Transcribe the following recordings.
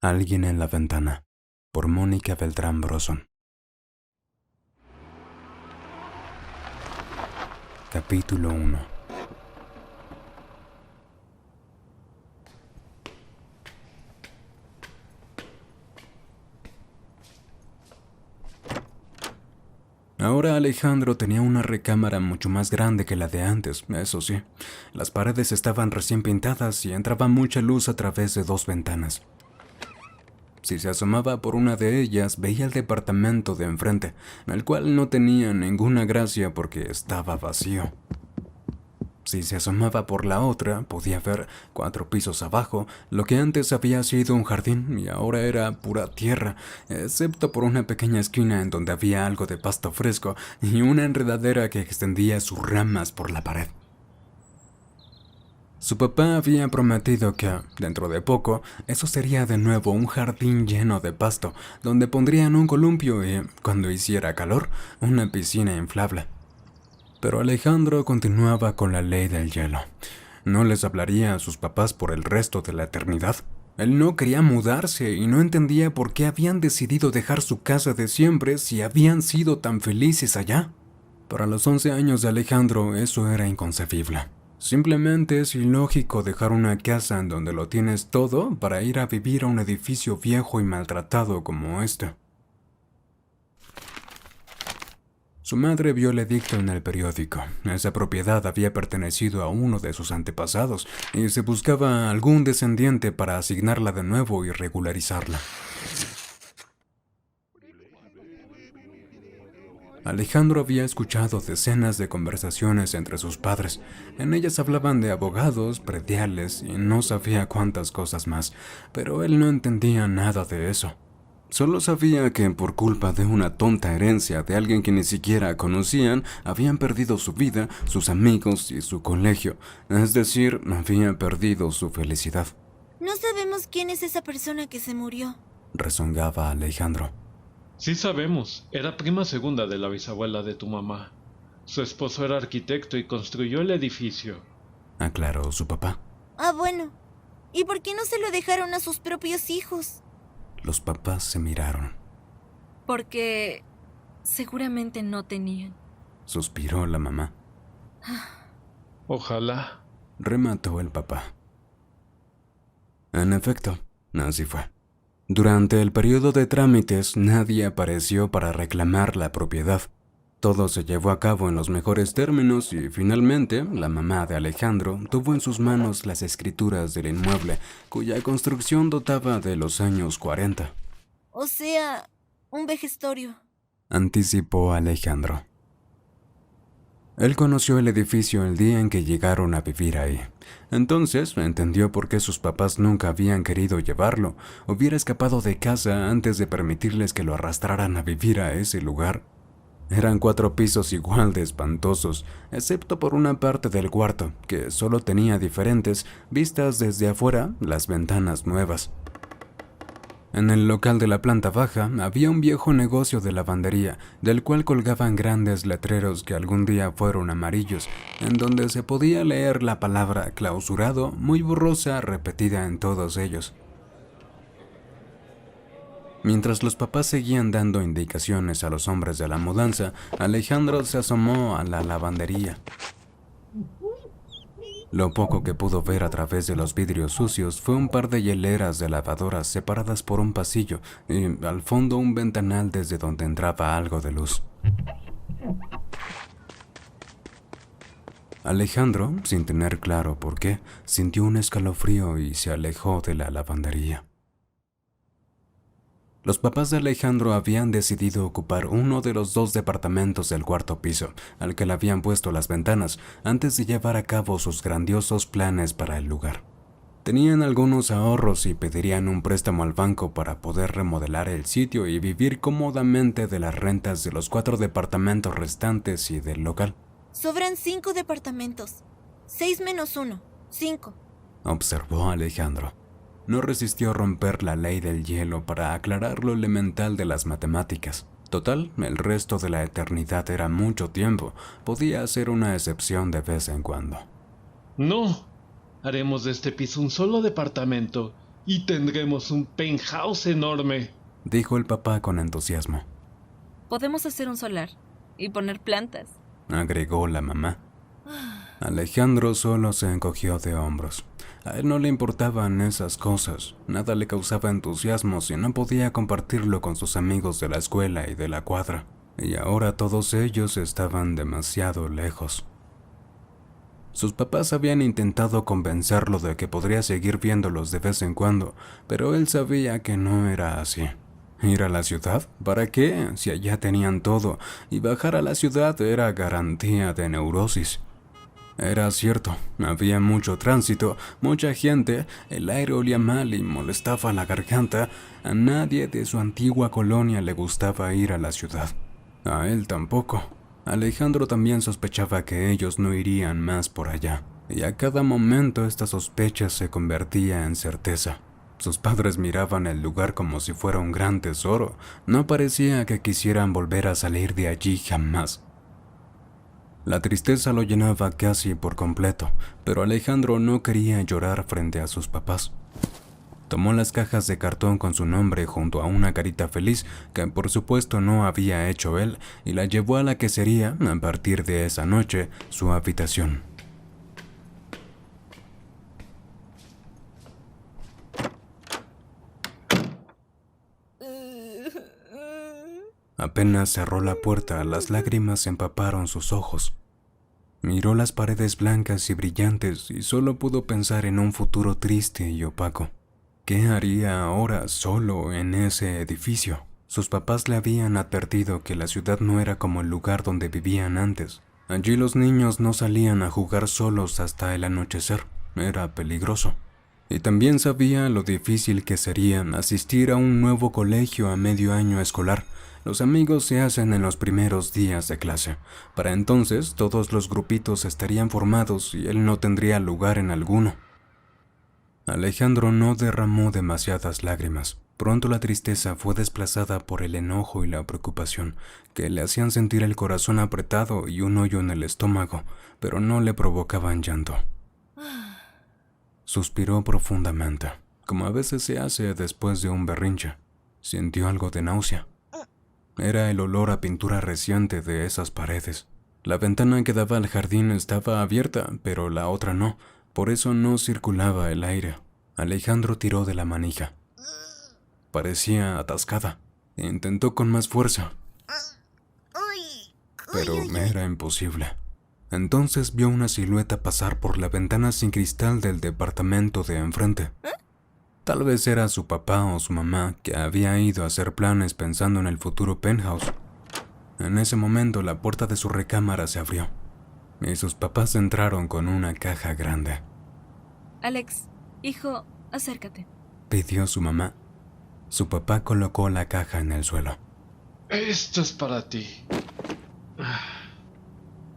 Alguien en la ventana, por Mónica Beltrán Brosson. Capítulo 1. Ahora Alejandro tenía una recámara mucho más grande que la de antes, eso sí. Las paredes estaban recién pintadas y entraba mucha luz a través de dos ventanas. Si se asomaba por una de ellas, veía el departamento de enfrente, el cual no tenía ninguna gracia porque estaba vacío. Si se asomaba por la otra, podía ver 4 pisos abajo, lo que antes había sido un jardín y ahora era pura tierra, excepto por una pequeña esquina en donde había algo de pasto fresco y una enredadera que extendía sus ramas por la pared. Su papá había prometido que, dentro de poco, eso sería de nuevo un jardín lleno de pasto, donde pondrían un columpio y, cuando hiciera calor, una piscina inflable. Pero Alejandro continuaba con la ley del hielo. No les hablaría a sus papás por el resto de la eternidad. Él no quería mudarse y no entendía por qué habían decidido dejar su casa de siempre si habían sido tan felices allá. Para los 11 años de Alejandro eso era inconcebible. Simplemente es ilógico dejar una casa en donde lo tienes todo para ir a vivir a un edificio viejo y maltratado como este. Su madre vio el edicto en el periódico. Esa propiedad había pertenecido a uno de sus antepasados y se buscaba algún descendiente para asignarla de nuevo y regularizarla. Alejandro había escuchado decenas de conversaciones entre sus padres. En ellas hablaban de abogados, prediales y no sabía cuántas cosas más, pero él no entendía nada de eso. Solo sabía que por culpa de una tonta herencia de alguien que ni siquiera conocían, habían perdido su vida, sus amigos y su colegio. Es decir, habían perdido su felicidad. No sabemos quién es esa persona que se murió, rezongaba Alejandro. Sí sabemos, era prima segunda de la bisabuela de tu mamá. Su esposo era arquitecto y construyó el edificio, aclaró su papá. Ah, bueno. ¿Y por qué no se lo dejaron a sus propios hijos? Los papás se miraron. Porque seguramente no tenían. Suspiró la mamá. Ojalá. Remató el papá. En efecto, así fue. Durante el periodo de trámites, nadie apareció para reclamar la propiedad. Todo se llevó a cabo en los mejores términos y, finalmente, la mamá de Alejandro tuvo en sus manos las escrituras del inmueble, cuya construcción databa de los años 40. O sea, un vejestorio, Anticipó Alejandro. Él conoció el edificio el día en que llegaron a vivir ahí. Entonces entendió por qué sus papás nunca habían querido llevarlo. Hubiera escapado de casa antes de permitirles que lo arrastraran a vivir a ese lugar. Eran 4 pisos igual de espantosos, excepto por una parte del cuarto, que solo tenía diferentes, vistas desde afuera, las ventanas nuevas. En el local de la planta baja había un viejo negocio de lavandería, del cual colgaban grandes letreros que algún día fueron amarillos, en donde se podía leer la palabra clausurado muy borrosa repetida en todos ellos. Mientras los papás seguían dando indicaciones a los hombres de la mudanza, Alejandro se asomó a la lavandería. Lo poco que pudo ver a través de los vidrios sucios fue un par de hieleras de lavadoras separadas por un pasillo y, al fondo, un ventanal desde donde entraba algo de luz. Alejandro, sin tener claro por qué, sintió un escalofrío y se alejó de la lavandería. Los papás de Alejandro habían decidido ocupar uno de los 2 departamentos del 4º piso, al que le habían puesto las ventanas, antes de llevar a cabo sus grandiosos planes para el lugar. Tenían algunos ahorros y pedirían un préstamo al banco para poder remodelar el sitio y vivir cómodamente de las rentas de los 4 departamentos restantes y del local. Sobran 5 departamentos. 6 menos 1, 5. Observó Alejandro. No resistió romper la ley del hielo para aclarar lo elemental de las matemáticas. Total, el resto de la eternidad era mucho tiempo. Podía hacer una excepción de vez en cuando. No, haremos de este piso un solo departamento Y tendremos un penthouse enorme. dijo el papá con entusiasmo. Podemos hacer un solar y poner plantas. Agregó la mamá. Alejandro solo se encogió de hombros. A él no le importaban esas cosas, nada le causaba entusiasmo si no podía compartirlo con sus amigos de la escuela y de la cuadra, y ahora todos ellos estaban demasiado lejos. Sus papás habían intentado convencerlo de que podría seguir viéndolos de vez en cuando, pero él sabía que no era así. ¿Ir a la ciudad? ¿Para qué? Si allá tenían todo, y bajar a la ciudad era garantía de neurosis. Era cierto, había mucho tránsito, mucha gente, el aire olía mal y molestaba la garganta. A nadie de su antigua colonia le gustaba ir a la ciudad. A él tampoco. Alejandro también sospechaba que ellos no irían más por allá, y a cada momento esta sospecha se convertía en certeza. Sus padres miraban el lugar como si fuera un gran tesoro. No parecía que quisieran volver a salir de allí jamás. La tristeza lo llenaba casi por completo, pero Alejandro no quería llorar frente a sus papás. Tomó las cajas de cartón con su nombre junto a una carita feliz que por supuesto no había hecho él y la llevó a la que sería, a partir de esa noche, su habitación. Apenas cerró la puerta, las lágrimas empaparon sus ojos. Miró las paredes blancas y brillantes y solo pudo pensar en un futuro triste y opaco. ¿Qué haría ahora solo en ese edificio? Sus papás le habían advertido que la ciudad no era como el lugar donde vivían antes. Allí los niños no salían a jugar solos hasta el anochecer. Era peligroso. Y también sabía lo difícil que sería asistir a un nuevo colegio a medio año escolar. Los amigos se hacen en los primeros días de clase. Para entonces, todos los grupitos estarían formados y él no tendría lugar en alguno. Alejandro no derramó demasiadas lágrimas. Pronto la tristeza fue desplazada por el enojo y la preocupación, que le hacían sentir el corazón apretado y un hoyo en el estómago, pero no le provocaban llanto. Suspiró profundamente, como a veces se hace después de un berrinche. Sintió algo de náusea. Era el olor a pintura reciente de esas paredes. La ventana que daba al jardín estaba abierta, pero la otra no, por eso no circulaba el aire. Alejandro tiró de la manija. Parecía atascada. Intentó con más fuerza, pero era imposible. Entonces vio una silueta pasar por la ventana sin cristal del departamento de enfrente. Tal vez era su papá o su mamá que había ido a hacer planes pensando en el futuro penthouse. En ese momento la puerta de su recámara se abrió y sus papás entraron con una caja grande. Alex, hijo, acércate. Pidió su mamá. Su papá colocó la caja en el suelo. Esto es para ti.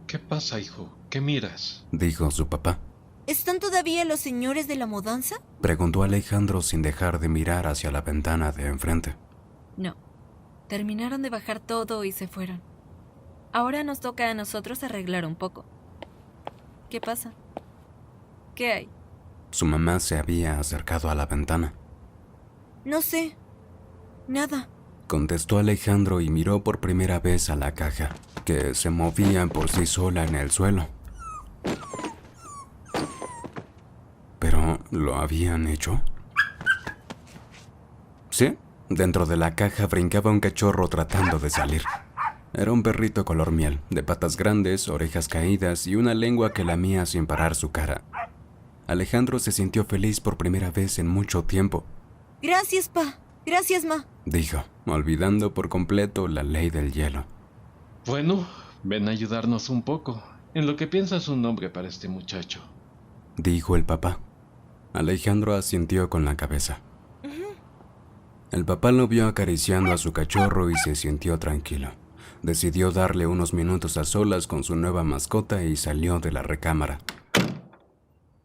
¿Qué pasa, hijo? ¿Qué miras? Dijo su papá. ¿Están todavía los señores de la mudanza? Preguntó Alejandro sin dejar de mirar hacia la ventana de enfrente. No. Terminaron de bajar todo y se fueron. Ahora nos toca a nosotros arreglar un poco. ¿Qué pasa? ¿Qué hay? Su mamá se había acercado a la ventana. No sé. Nada. Contestó Alejandro y miró por primera vez a la caja, que se movía por sí sola en el suelo. ¿Pero lo habían hecho? Sí, dentro de la caja brincaba un cachorro tratando de salir. Era un perrito color miel, de patas grandes, orejas caídas y una lengua que lamía sin parar su cara. Alejandro se sintió feliz por primera vez en mucho tiempo. Gracias, pa. Gracias, ma. Dijo, olvidando por completo la ley del hielo. Bueno, ven a ayudarnos un poco, en lo que piensas un nombre para este muchacho. Dijo el papá. Alejandro asintió con la cabeza. El papá lo vio acariciando a su cachorro y se sintió tranquilo. Decidió darle unos minutos a solas con su nueva mascota y salió de la recámara.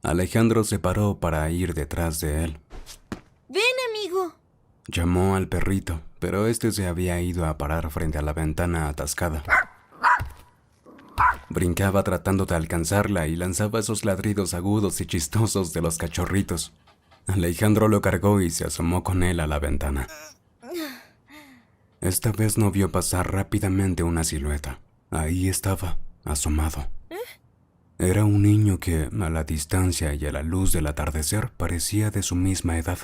Alejandro se paró para ir detrás de él. Ven, amigo. Llamó al perrito, pero este se había ido a parar frente a la ventana atascada. Brincaba tratando de alcanzarla y lanzaba esos ladridos agudos y chistosos de los cachorritos. Alejandro lo cargó y se asomó con él a la ventana. Esta vez no vio pasar rápidamente una silueta. Ahí estaba, asomado. Era un niño que, a la distancia y a la luz del atardecer, parecía de su misma edad.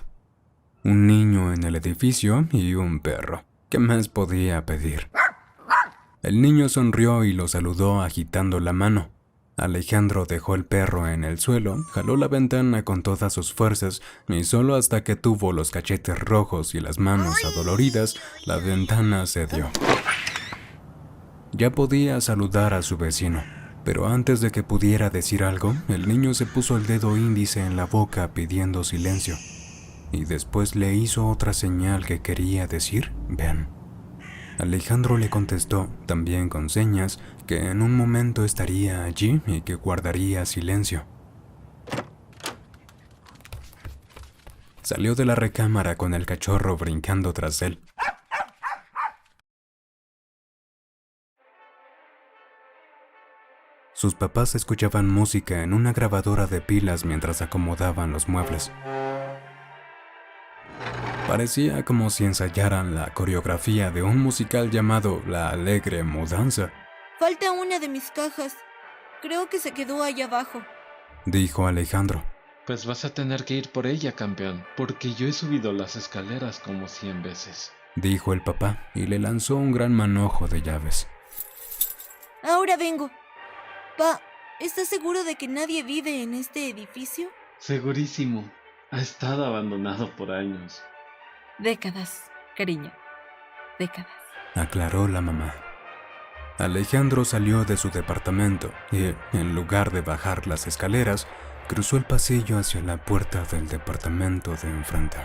Un niño en el edificio y un perro. ¿Qué más podía pedir? El niño sonrió y lo saludó agitando la mano. Alejandro dejó el perro en el suelo, jaló la ventana con todas sus fuerzas y solo hasta que tuvo los cachetes rojos y las manos adoloridas, la ventana cedió. Ya podía saludar a su vecino, pero antes de que pudiera decir algo, el niño se puso el dedo índice en la boca pidiendo silencio. Y después le hizo otra señal que quería decir, ven. Alejandro le contestó, también con señas, que en un momento estaría allí y que guardaría silencio. Salió de la recámara con el cachorro brincando tras él. Sus papás escuchaban música en una grabadora de pilas mientras acomodaban los muebles. Parecía como si ensayaran la coreografía de un musical llamado La Alegre Mudanza. Falta una de mis cajas. Creo que se quedó allá abajo. Dijo Alejandro. Pues vas a tener que ir por ella, campeón, porque yo he subido las escaleras como 100 veces. Dijo el papá y le lanzó un gran manojo de llaves. Ahora vengo. Pa, ¿estás seguro de que nadie vive en este edificio? Segurísimo. Ha estado abandonado por años. Décadas, cariño. Décadas. Aclaró la mamá. Alejandro salió de su departamento y, en lugar de bajar las escaleras, cruzó el pasillo hacia la puerta del departamento de enfrente.